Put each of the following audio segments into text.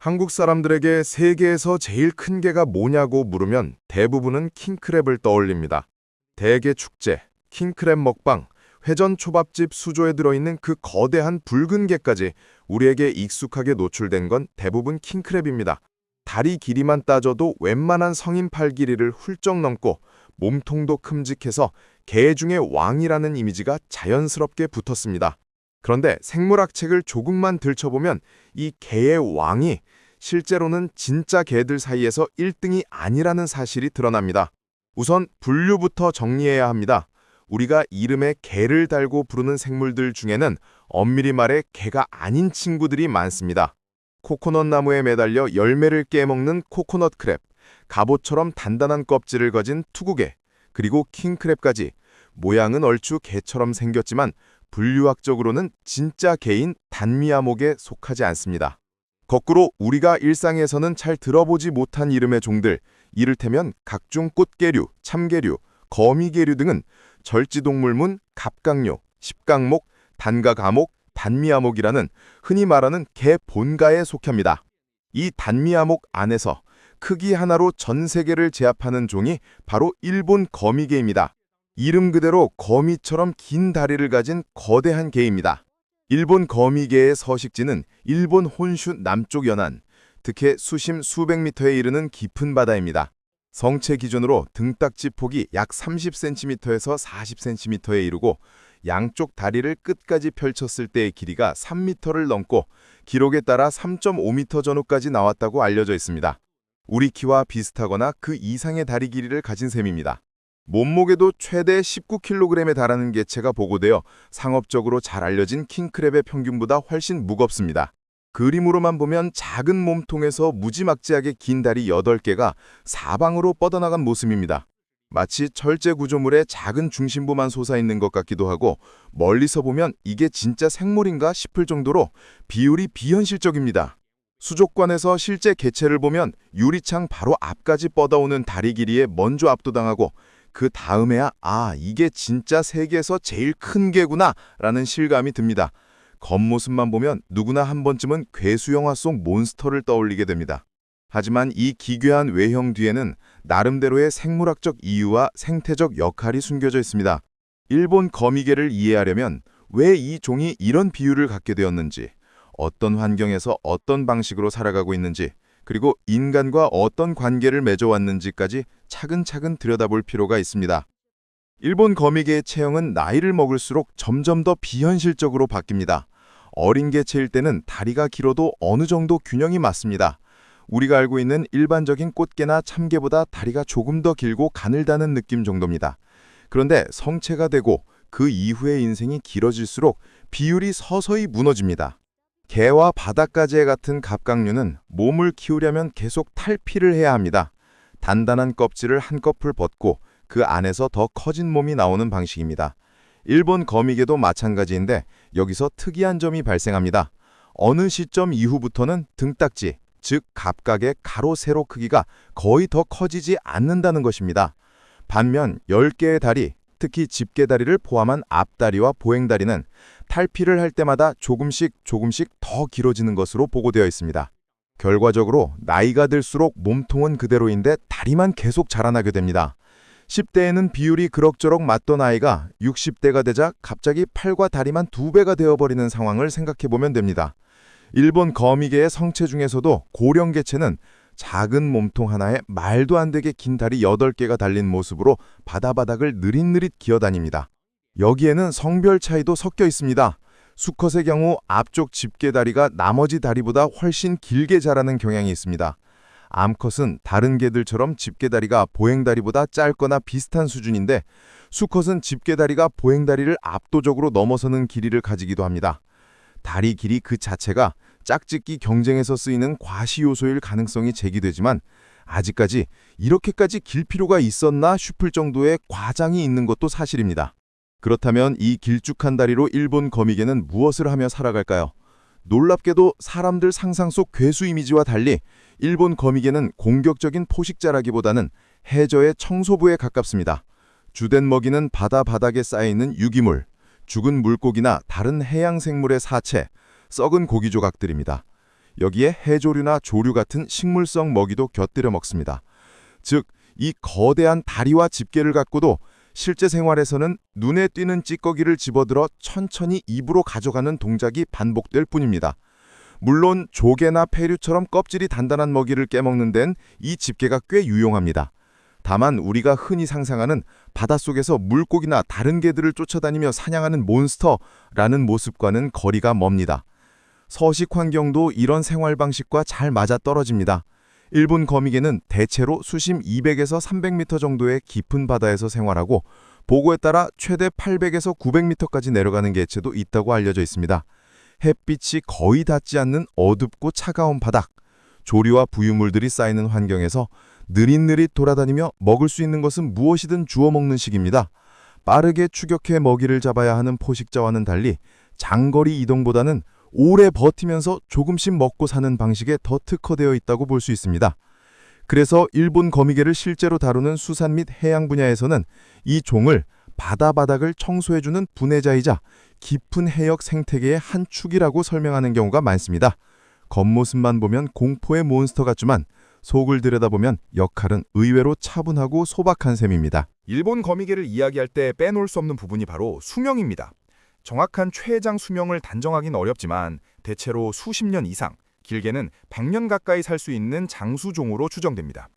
한국 사람들에게 세계에서 제일 큰 개가 뭐냐고 물으면 대부분은 킹크랩을 떠올립니다. 대게 축제, 킹크랩 먹방, 회전 초밥집 수조에 들어있는 그 거대한 붉은 개까지 우리에게 익숙하게 노출된 건 대부분 킹크랩입니다. 다리 길이만 따져도 웬만한 성인 팔 길이를 훌쩍 넘고 몸통도 큼직해서 개 중의 왕이라는 이미지가 자연스럽게 붙었습니다. 그런데 생물학책을 조금만 들춰보면 이 개의 왕이 실제로는 진짜 개들 사이에서 1등이 아니라는 사실이 드러납니다. 우선 분류부터 정리해야 합니다. 우리가 이름에 개를 달고 부르는 생물들 중에는 엄밀히 말해 개가 아닌 친구들이 많습니다. 코코넛 나무에 매달려 열매를 깨먹는 코코넛 크랩, 갑옷처럼 단단한 껍질을 가진 투구개, 그리고 킹크랩까지 모양은 얼추 개처럼 생겼지만 분류학적으로는 진짜 개인 단미암목에 속하지 않습니다. 거꾸로 우리가 일상에서는 잘 들어보지 못한 이름의 종들, 이를테면 각종 꽃게류, 참게류, 거미게류 등은 절지동물문 갑각류, 십각목, 단가가목, 단미암목이라는 흔히 말하는 개 본가에 속합니다. 이 단미암목 안에서 크기 하나로 전 세계를 제압하는 종이 바로 일본 거미개입니다. 이름 그대로 거미처럼 긴 다리를 가진 거대한 개입니다. 일본 거미개의 서식지는 일본 혼슈 남쪽 연안, 득해 수심 수백 미터에 이르는 깊은 바다입니다. 성체 기준으로 등딱지 폭이 약 30cm에서 40cm에 이르고 양쪽 다리를 끝까지 펼쳤을 때의 길이가 3m를 넘고 기록에 따라 3.5m 전후까지 나왔다고 알려져 있습니다. 우리 키와 비슷하거나 그 이상의 다리 길이를 가진 셈입니다. 몸무게도 최대 19kg에 달하는 개체가 보고되어 상업적으로 잘 알려진 킹크랩의 평균보다 훨씬 무겁습니다. 그림으로만 보면 작은 몸통에서 무지막지하게 긴 다리 8개가 사방으로 뻗어나간 모습입니다. 마치 철제 구조물에 작은 중심부만 솟아있는 것 같기도 하고 멀리서 보면 이게 진짜 생물인가 싶을 정도로 비율이 비현실적입니다. 수족관에서 실제 개체를 보면 유리창 바로 앞까지 뻗어오는 다리 길이에 먼저 압도당하고 그 다음에야 이게 진짜 세계에서 제일 큰 개구나 라는 실감이 듭니다. 겉모습만 보면 누구나 한 번쯤은 괴수 영화 속 몬스터를 떠올리게 됩니다. 하지만 이 기괴한 외형 뒤에는 나름대로의 생물학적 이유와 생태적 역할이 숨겨져 있습니다. 일본 거미개를 이해하려면 왜 이 종이 이런 비율을 갖게 되었는지, 어떤 환경에서 어떤 방식으로 살아가고 있는지, 그리고 인간과 어떤 관계를 맺어왔는지까지 차근차근 들여다볼 필요가 있습니다. 일본 거미개의 체형은 나이를 먹을수록 점점 더 비현실적으로 바뀝니다. 어린 개체일 때는 다리가 길어도 어느 정도 균형이 맞습니다. 우리가 알고 있는 일반적인 꽃게나 참게보다 다리가 조금 더 길고 가늘다는 느낌 정도입니다. 그런데 성체가 되고 그 이후의 인생이 길어질수록 비율이 서서히 무너집니다. 개와 바닷가재 같은 갑각류는 몸을 키우려면 계속 탈피를 해야 합니다. 단단한 껍질을 한꺼풀 벗고 그 안에서 더 커진 몸이 나오는 방식입니다. 일본 거미개도 마찬가지인데 여기서 특이한 점이 발생합니다. 어느 시점 이후부터는 등딱지, 즉 갑각의 가로 세로 크기가 거의 더 커지지 않는다는 것입니다. 반면 10개의 다리, 특히 집게다리를 포함한 앞다리와 보행다리는 탈피를 할 때마다 조금씩 더 길어지는 것으로 보고되어 있습니다. 결과적으로 나이가 들수록 몸통은 그대로인데 다리만 계속 자라나게 됩니다. 10대에는 비율이 그럭저럭 맞던 아이가 60대가 되자 갑자기 팔과 다리만 2배가 되어버리는 상황을 생각해보면 됩니다. 일본 거미개의 성체 중에서도 고령 개체는 작은 몸통 하나에 말도 안 되게 긴 다리 8개가 달린 모습으로 바다바닥을 느릿느릿 기어다닙니다. 여기에는 성별 차이도 섞여 있습니다. 수컷의 경우 앞쪽 집게다리가 나머지 다리보다 훨씬 길게 자라는 경향이 있습니다. 암컷은 다른 개들처럼 집게다리가 보행다리보다 짧거나 비슷한 수준인데 수컷은 집게다리가 보행다리를 압도적으로 넘어서는 길이를 가지기도 합니다. 다리 길이 그 자체가 짝짓기 경쟁에서 쓰이는 과시 요소일 가능성이 제기되지만 아직까지 이렇게까지 길 필요가 있었나 싶을 정도의 과장이 있는 것도 사실입니다. 그렇다면 이 길쭉한 다리로 일본 거미개는 무엇을 하며 살아갈까요? 놀랍게도 사람들 상상 속 괴수 이미지와 달리 일본 거미개는 공격적인 포식자라기보다는 해저의 청소부에 가깝습니다. 주된 먹이는 바다 바닥에 쌓여있는 유기물, 죽은 물고기나 다른 해양 생물의 사체, 썩은 고기 조각들입니다. 여기에 해조류나 조류 같은 식물성 먹이도 곁들여 먹습니다. 즉, 이 거대한 다리와 집게를 갖고도 실제 생활에서는 눈에 띄는 찌꺼기를 집어들어 천천히 입으로 가져가는 동작이 반복될 뿐입니다. 물론 조개나 페류처럼 껍질이 단단한 먹이를 깨먹는 데는 이 집게가 꽤 유용합니다. 다만 우리가 흔히 상상하는 바닷속에서 물고기나 다른 개들을 쫓아다니며 사냥하는 몬스터라는 모습과는 거리가 멉니다. 서식 환경도 이런 생활 방식과 잘 맞아떨어집니다. 일본 거미개는 대체로 수심 200에서 300m 정도의 깊은 바다에서 생활하고 보고에 따라 최대 800에서 900m까지 내려가는 개체도 있다고 알려져 있습니다. 햇빛이 거의 닿지 않는 어둡고 차가운 바닥, 조류와 부유물들이 쌓이는 환경에서 느릿느릿 돌아다니며 먹을 수 있는 것은 무엇이든 주워 먹는 식입니다. 빠르게 추격해 먹이를 잡아야 하는 포식자와는 달리 장거리 이동보다는 오래 버티면서 조금씩 먹고 사는 방식에 더 특화되어 있다고 볼 수 있습니다. 그래서 일본 거미개를 실제로 다루는 수산 및 해양 분야에서는 이 종을 바다바닥을 청소해주는 분해자이자 깊은 해역 생태계의 한 축이라고 설명하는 경우가 많습니다. 겉모습만 보면 공포의 몬스터 같지만 속을 들여다보면 역할은 의외로 차분하고 소박한 셈입니다. 일본 거미개를 이야기할 때 빼놓을 수 없는 부분이 바로 수명입니다. 정확한 최장 수명을 단정하긴 어렵지만 대체로 수십 년 이상, 길게는 100년 가까이 살 수 있는 장수종으로 추정됩니다.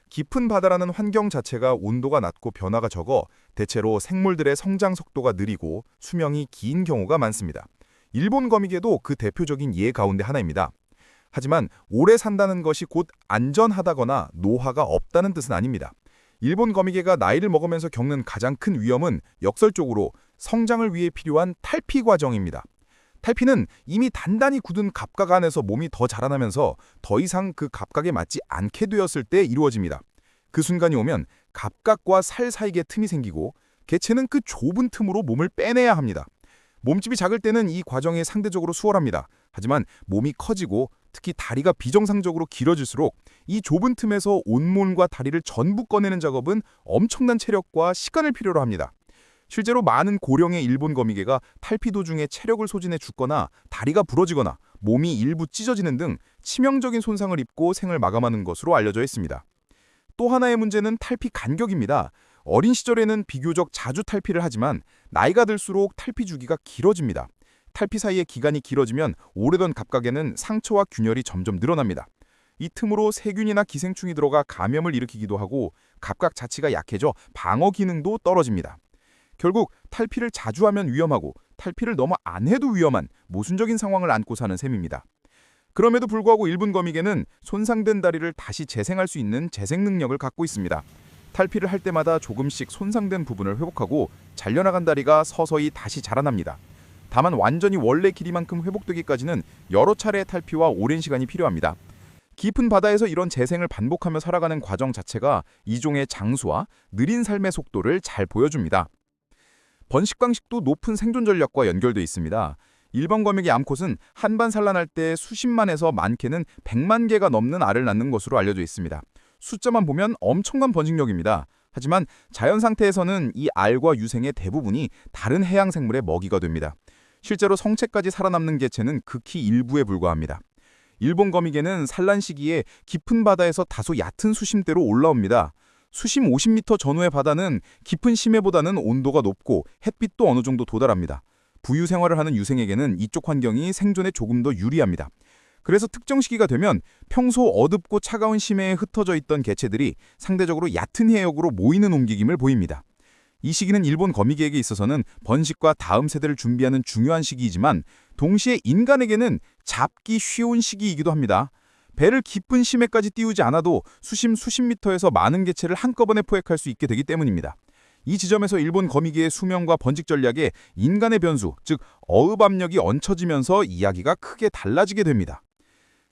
깊은 바다라는 환경 자체가 온도가 낮고 변화가 적어 대체로 생물들의 성장 속도가 느리고 수명이 긴 경우가 많습니다. 일본 거미개도 그 대표적인 예 가운데 하나입니다. 하지만 오래 산다는 것이 곧 안전하다거나 노화가 없다는 뜻은 아닙니다. 일본 거미개가 나이를 먹으면서 겪는 가장 큰 위험은 역설적으로 성장을 위해 필요한 탈피 과정입니다. 탈피는 이미 단단히 굳은 갑각 안에서 몸이 더 자라나면서 더 이상 그 갑각에 맞지 않게 되었을 때 이루어집니다. 그 순간이 오면 갑각과 살 사이에 틈이 생기고 개체는 그 좁은 틈으로 몸을 빼내야 합니다. 몸집이 작을 때는 이 과정이 상대적으로 수월합니다. 하지만 몸이 커지고 특히 다리가 비정상적으로 길어질수록 이 좁은 틈에서 온몸과 다리를 전부 꺼내는 작업은 엄청난 체력과 시간을 필요로 합니다. 실제로 많은 고령의 일본 거미개가 탈피 도중에 체력을 소진해 죽거나 다리가 부러지거나 몸이 일부 찢어지는 등 치명적인 손상을 입고 생을 마감하는 것으로 알려져 있습니다. 또 하나의 문제는 탈피 간격입니다. 어린 시절에는 비교적 자주 탈피를 하지만 나이가 들수록 탈피 주기가 길어집니다. 탈피 사이의 기간이 길어지면 오래된 갑각에는 상처와 균열이 점점 늘어납니다. 이 틈으로 세균이나 기생충이 들어가 감염을 일으키기도 하고 갑각 자체가 약해져 방어 기능도 떨어집니다. 결국 탈피를 자주 하면 위험하고 탈피를 너무 안 해도 위험한 모순적인 상황을 안고 사는 셈입니다. 그럼에도 불구하고 일본 거미개는 손상된 다리를 다시 재생할 수 있는 재생 능력을 갖고 있습니다. 탈피를 할 때마다 조금씩 손상된 부분을 회복하고 잘려나간 다리가 서서히 다시 자라납니다. 다만 완전히 원래 길이만큼 회복되기까지는 여러 차례의 탈피와 오랜 시간이 필요합니다. 깊은 바다에서 이런 재생을 반복하며 살아가는 과정 자체가 이 종의 장수와 느린 삶의 속도를 잘 보여줍니다. 번식 방식도 높은 생존 전략과 연결돼 있습니다. 일본 거미개 암컷은 한반 산란할 때 수십만에서 많게는 100만 개가 넘는 알을 낳는 것으로 알려져 있습니다. 숫자만 보면 엄청난 번식력입니다. 하지만 자연 상태에서는 이 알과 유생의 대부분이 다른 해양 생물의 먹이가 됩니다. 실제로 성체까지 살아남는 개체는 극히 일부에 불과합니다. 일본 거미개는 산란 시기에 깊은 바다에서 다소 얕은 수심대로 올라옵니다. 수심 50m 전후의 바다는 깊은 심해보다는 온도가 높고 햇빛도 어느 정도 도달합니다. 부유 생활을 하는 유생에게는 이쪽 환경이 생존에 조금 더 유리합니다. 그래서 특정 시기가 되면 평소 어둡고 차가운 심해에 흩어져 있던 개체들이 상대적으로 얕은 해역으로 모이는 움직임을 보입니다. 이 시기는 일본 거미개에게 있어서는 번식과 다음 세대를 준비하는 중요한 시기이지만 동시에 인간에게는 잡기 쉬운 시기이기도 합니다. 배를 깊은 심해까지 띄우지 않아도 수심 수십 미터에서 많은 개체를 한꺼번에 포획할 수 있게 되기 때문입니다. 이 지점에서 일본 거미개의 수명과 번식 전략에 인간의 변수, 즉 어업 압력이 얹혀지면서 이야기가 크게 달라지게 됩니다.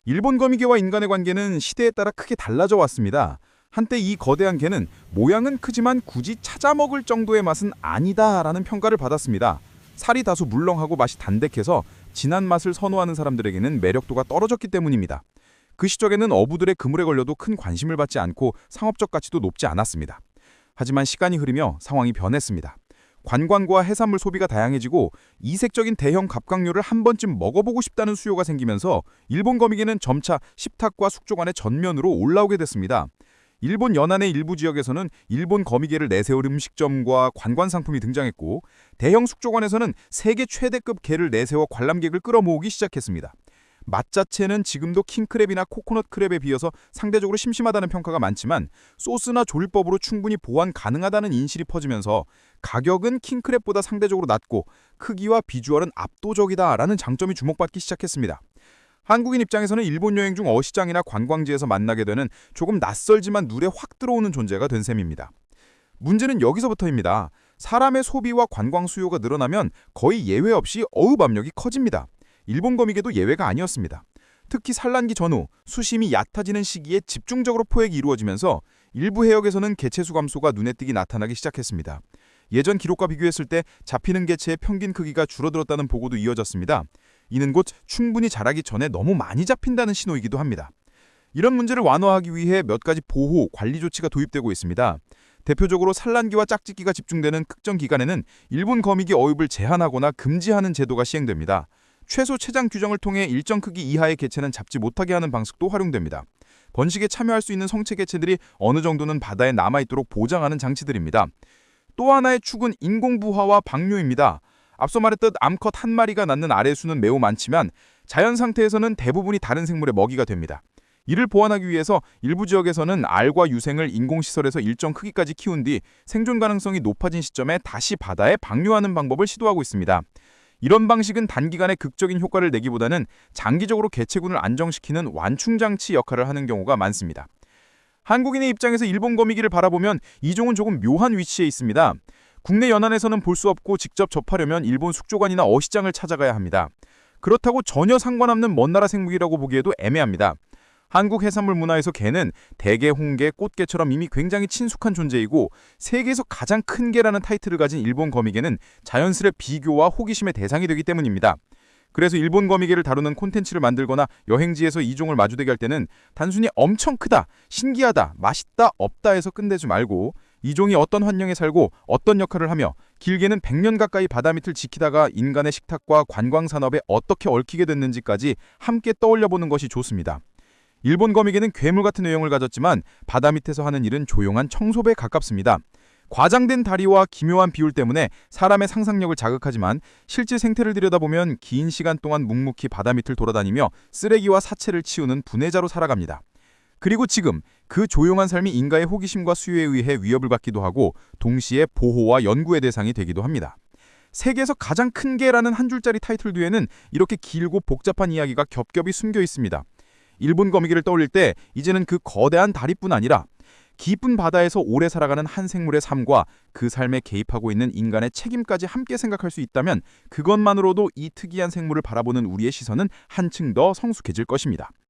일본 거미개와 인간의 관계는 시대에 따라 크게 달라져 왔습니다. 한때 이 거대한 개는 모양은 크지만 굳이 찾아 먹을 정도의 맛은 아니다라는 평가를 받았습니다. 살이 다소 물렁하고 맛이 담백해서 진한 맛을 선호하는 사람들에게는 매력도가 떨어졌기 때문입니다. 그 시절에는 어부들의 그물에 걸려도 큰 관심을 받지 않고 상업적 가치도 높지 않았습니다. 하지만 시간이 흐르며 상황이 변했습니다. 관광과 해산물 소비가 다양해지고 이색적인 대형 갑각류를 한 번쯤 먹어보고 싶다는 수요가 생기면서 일본 거미개는 점차 식탁과 숙조관의 전면으로 올라오게 됐습니다. 일본 연안의 일부 지역에서는 일본 거미개를 내세울 음식점과 관광 상품이 등장했고, 대형 숙조관에서는 세계 최대급 게를 내세워 관람객을 끌어모으기 시작했습니다. 맛 자체는 지금도 킹크랩이나 코코넛 크랩에 비해서 상대적으로 심심하다는 평가가 많지만, 소스나 조리법으로 충분히 보완 가능하다는 인식이 퍼지면서 가격은 킹크랩보다 상대적으로 낮고 크기와 비주얼은 압도적이다라는 장점이 주목받기 시작했습니다. 한국인 입장에서는 일본 여행 중 어시장이나 관광지에서 만나게 되는 조금 낯설지만 눈에 확 들어오는 존재가 된 셈입니다. 문제는 여기서부터입니다. 사람의 소비와 관광 수요가 늘어나면 거의 예외 없이 어업 압력이 커집니다. 일본 거미개도 예외가 아니었습니다. 특히 산란기 전후 수심이 얕아지는 시기에 집중적으로 포획이 이루어지면서 일부 해역에서는 개체수 감소가 눈에 띄게 나타나기 시작했습니다. 예전 기록과 비교했을 때 잡히는 개체의 평균 크기가 줄어들었다는 보고도 이어졌습니다. 이는 곧 충분히 자라기 전에 너무 많이 잡힌다는 신호이기도 합니다. 이런 문제를 완화하기 위해 몇 가지 보호, 관리 조치가 도입되고 있습니다. 대표적으로 산란기와 짝짓기가 집중되는 특정 기간에는 일본 거미개 어입을 제한하거나 금지하는 제도가 시행됩니다. 최소 체장 규정을 통해 일정 크기 이하의 개체는 잡지 못하게 하는 방식도 활용됩니다. 번식에 참여할 수 있는 성체 개체들이 어느 정도는 바다에 남아있도록 보장하는 장치들입니다. 또 하나의 축은 인공부화와 방류입니다. 앞서 말했듯 암컷 한 마리가 낳는 알의 수는 매우 많지만 자연 상태에서는 대부분이 다른 생물의 먹이가 됩니다. 이를 보완하기 위해서 일부 지역에서는 알과 유생을 인공시설에서 일정 크기까지 키운 뒤 생존 가능성이 높아진 시점에 다시 바다에 방류하는 방법을 시도하고 있습니다. 이런 방식은 단기간에 극적인 효과를 내기보다는 장기적으로 개체군을 안정시키는 완충장치 역할을 하는 경우가 많습니다. 한국인의 입장에서 일본 거미개를 바라보면 이 종은 조금 묘한 위치에 있습니다. 국내 연안에서는 볼 수 없고 직접 접하려면 일본 숙조관이나 어시장을 찾아가야 합니다. 그렇다고 전혀 상관없는 먼 나라 생물이라고 보기에도 애매합니다. 한국 해산물 문화에서 개는 대게, 홍게, 꽃게처럼 이미 굉장히 친숙한 존재이고 세계에서 가장 큰 개라는 타이틀을 가진 일본 거미개는 자연스레 비교와 호기심의 대상이 되기 때문입니다. 그래서 일본 거미개를 다루는 콘텐츠를 만들거나 여행지에서 이 종을 마주대게 할 때는 단순히 엄청 크다, 신기하다, 맛있다, 없다에서 끝내지 말고 이 종이 어떤 환경에 살고 어떤 역할을 하며 길게는 100년 가까이 바다 밑을 지키다가 인간의 식탁과 관광산업에 어떻게 얽히게 됐는지까지 함께 떠올려보는 것이 좋습니다. 일본 거미개는 괴물 같은 외형을 가졌지만 바다 밑에서 하는 일은 조용한 청소배에 가깝습니다. 과장된 다리와 기묘한 비율 때문에 사람의 상상력을 자극하지만 실제 생태를 들여다보면 긴 시간 동안 묵묵히 바다 밑을 돌아다니며 쓰레기와 사체를 치우는 분해자로 살아갑니다. 그리고 지금 그 조용한 삶이 인간의 호기심과 수요에 의해 위협을 받기도 하고 동시에 보호와 연구의 대상이 되기도 합니다. 세계에서 가장 큰 개라는 한 줄짜리 타이틀 뒤에는 이렇게 길고 복잡한 이야기가 겹겹이 숨겨 있습니다. 일본 거미개를 떠올릴 때 이제는 그 거대한 다리뿐 아니라 깊은 바다에서 오래 살아가는 한 생물의 삶과 그 삶에 개입하고 있는 인간의 책임까지 함께 생각할 수 있다면 그것만으로도 이 특이한 생물을 바라보는 우리의 시선은 한층 더 성숙해질 것입니다.